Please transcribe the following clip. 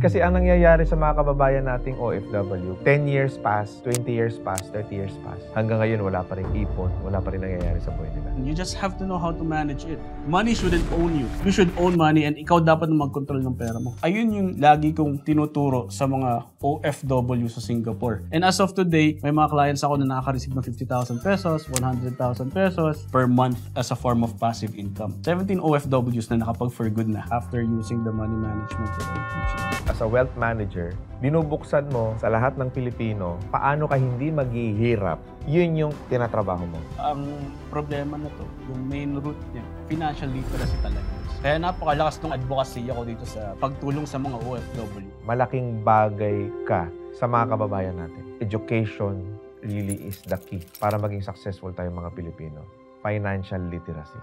Kasi ang nangyayari sa mga kababayan nating OFW, 10 years pass, 20 years pass, 30 years pass. Hanggang ngayon, wala pa rin ipon, wala pa rin nangyayari sa buhay nila. You just have to know how to manage it. Money shouldn't own you. You should own money and ikaw dapat na mag-control ng pera mo. Ayun yung lagi kong tinuturo sa mga OFW sa Singapore. And as of today, may mga clients ako na nakaka-receive ng 50,000 pesos, 100,000 pesos per month as a form of passive income. 17 OFWs na nakapag-for good na after using the money management that I teach you. As a wealth manager, binubuksan mo sa lahat ng Pilipino paano ka hindi maghihirap. Yun yung tinatrabaho mo. Ang problema na to, yung main root niya, financial literacy talaga. Kaya napakalakas ng advocacy ako dito sa pagtulong sa mga OFW. Malaking bagay ka sa mga kababayan natin. Education really is the key para maging successful tayong mga Pilipino. Financial literacy.